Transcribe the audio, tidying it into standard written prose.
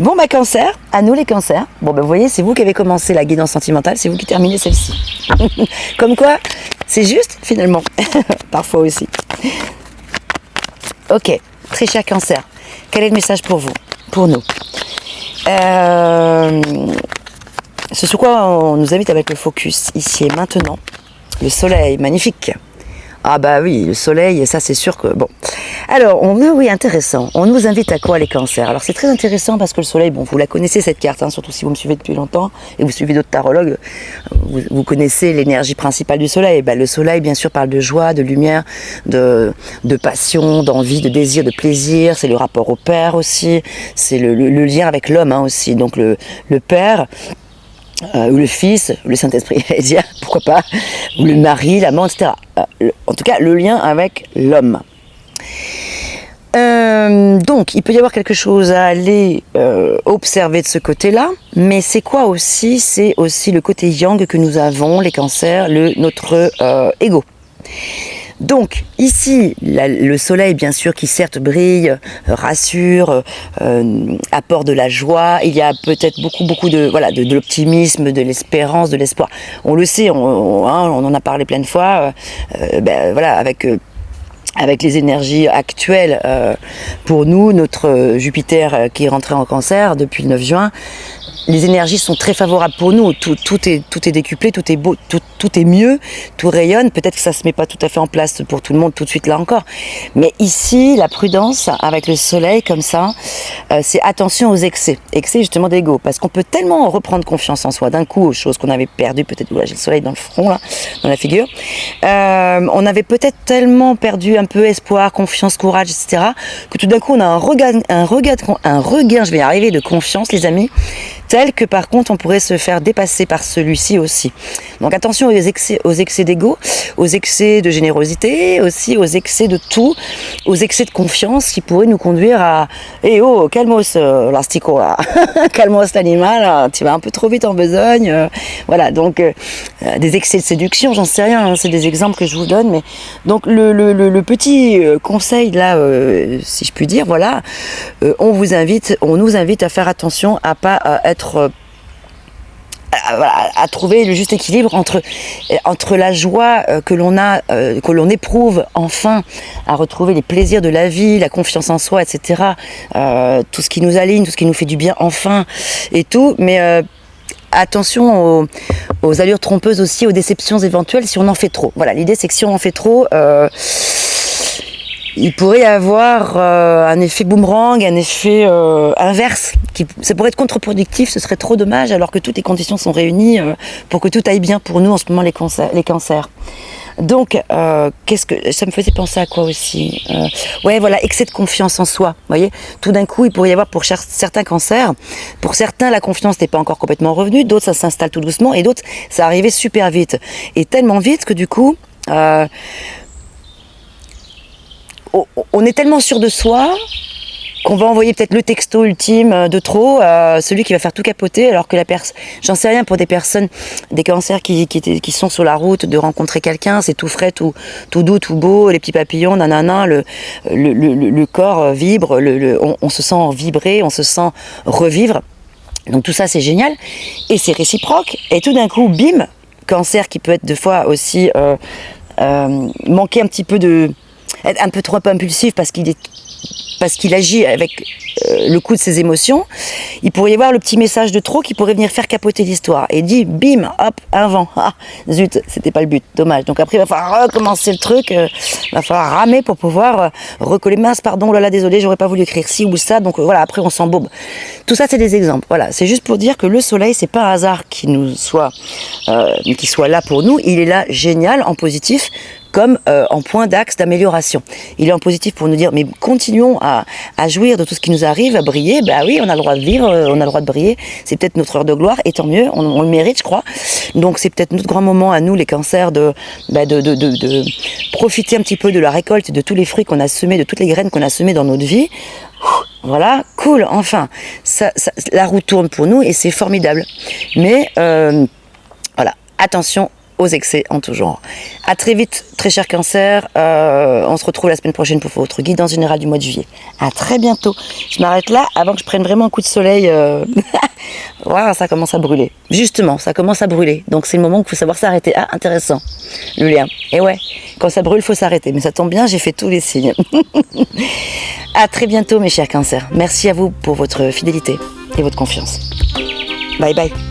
Bon bah cancer, à nous les cancers. Bon bah vous voyez, c'est vous qui avez commencé la guidance sentimentale, c'est vous qui terminez celle-ci. Comme quoi, c'est juste finalement, parfois aussi. Ok, très cher cancer, quel est le message pour vous, pour nous? Ce sur quoi on nous invite à mettre le focus ici et maintenant. Le soleil, magnifique. Ah bah oui, le soleil, ça c'est sûr que... Bon. Alors, oui, intéressant. On nous invite à quoi les cancers? Alors c'est très intéressant parce que le soleil, bon, vous la connaissez cette carte, hein, surtout si vous me suivez depuis longtemps et vous suivez d'autres tarologues, vous connaissez l'énergie principale du soleil. Bah, le soleil, bien sûr, parle de joie, de lumière, de passion, d'envie, de désir, de plaisir. C'est le rapport au père aussi. C'est le lien avec l'homme hein, aussi. Donc le père... ou le fils, le Saint-Esprit, dire, pourquoi pas, ou le mari, l'amant, etc. En tout cas, le lien avec l'homme. Donc, il peut y avoir quelque chose à aller observer de ce côté-là, mais c'est quoi aussi? C'est aussi le côté yang que nous avons, les cancers, notre ego. Donc ici, le soleil bien sûr qui certes brille, rassure, apporte de la joie, il y a peut-être beaucoup de l'optimisme, de l'espérance, de l'espoir. On le sait, on en a parlé plein de fois, avec les énergies actuelles, pour nous, notre Jupiter qui est rentré en cancer depuis le 9 juin, les énergies sont très favorables pour nous, tout est décuplé, tout est beau, tout est mieux, tout rayonne, peut-être que ça se met pas tout à fait en place pour tout le monde tout de suite là encore, mais ici, la prudence avec le soleil comme ça, c'est attention aux excès justement d'ego, parce qu'on peut tellement reprendre confiance en soi d'un coup aux choses qu'on avait perdues, peut-être, là j'ai le soleil dans le front, là, dans la figure, on avait peut-être tellement perdu un peu espoir, confiance, courage, etc., que tout d'un coup on a un regain, je vais y arriver, de confiance les amis, tel que par contre on pourrait se faire dépasser par celui-ci aussi. Donc attention aux excès d'ego, aux excès de générosité, aussi aux excès de tout, aux excès de confiance qui pourraient nous conduire à « Eh oh, calmos l'astico là, calmos l'animal, tu vas un peu trop vite en besogne. » Voilà, donc des excès de séduction, j'en sais rien, hein, c'est des exemples que je vous donne, mais donc le petit conseil là, si je puis dire, voilà, on nous invite à faire attention à pas être à trouver le juste équilibre entre la joie que l'on éprouve enfin à retrouver les plaisirs de la vie, la confiance en soi, etc. Tout ce qui nous aligne, tout ce qui nous fait du bien enfin et tout, mais attention aux allures trompeuses aussi, aux déceptions éventuelles si on en fait trop. Voilà, l'idée c'est que si on en fait trop, il pourrait y avoir un effet boomerang, un effet inverse. Ça pourrait être contre-productif, ce serait trop dommage, alors que toutes les conditions sont réunies pour que tout aille bien pour nous en ce moment, les cancers. Donc, ça me faisait penser à quoi aussi? Excès de confiance en soi. Vous voyez, tout d'un coup, il pourrait y avoir pour certains cancers, pour certains, la confiance n'est pas encore complètement revenue, d'autres, ça s'installe tout doucement, et d'autres, ça arrivait super vite. Et tellement vite que du coup... on est tellement sûr de soi qu'on va envoyer peut-être le texto ultime de trop, celui qui va faire tout capoter, alors que j'en sais rien pour des personnes, des cancers qui sont sur la route de rencontrer quelqu'un, c'est tout frais, tout doux, tout beau, les petits papillons, nanana, le corps vibre, on se sent vibrer, on se sent revivre. Donc tout ça c'est génial, et c'est réciproque, et tout d'un coup, bim, cancer qui peut être deux fois aussi manquer un petit peu être un peu trop impulsif parce qu'il agit avec le coup de ses émotions, il pourrait y avoir le petit message de trop qui pourrait venir faire capoter l'histoire. Et dit, bim, hop, un vent. Ah, zut, c'était pas le but, dommage. Donc après, il va falloir recommencer le truc, il va falloir ramer pour pouvoir recoller. Mince, pardon, oh là là, désolé, j'aurais pas voulu écrire ci ou ça. Donc voilà, après on s'embourbe. Tout ça, c'est des exemples. Voilà, c'est juste pour dire que le soleil, c'est pas un hasard qu'il soit là pour nous. Il est là, génial, en positif, comme en point d'axe d'amélioration. Il est en positif pour nous dire, mais continuons à jouir de tout ce qui nous arrive, à briller. Bah oui, on a le droit de vivre, on a le droit de briller. C'est peut-être notre heure de gloire, et tant mieux, on le mérite, je crois. Donc c'est peut-être notre grand moment à nous, les cancers, de profiter un petit peu de la récolte, de tous les fruits qu'on a semés, de toutes les graines qu'on a semées dans notre vie. Voilà, cool, enfin, la roue tourne pour nous et c'est formidable. Mais voilà, attention aux excès en tout genre. À très vite, très cher cancer. On se retrouve la semaine prochaine pour votre guidance générale du mois de juillet. À très bientôt. Je m'arrête là avant que je prenne vraiment un coup de soleil. Voilà, ça commence à brûler. Justement, ça commence à brûler. Donc c'est le moment où il faut savoir s'arrêter. Ah, intéressant, le lien. Et ouais, quand ça brûle, il faut s'arrêter. Mais ça tombe bien, j'ai fait tous les signes. À très bientôt, mes chers cancers. Merci à vous pour votre fidélité et votre confiance. Bye bye.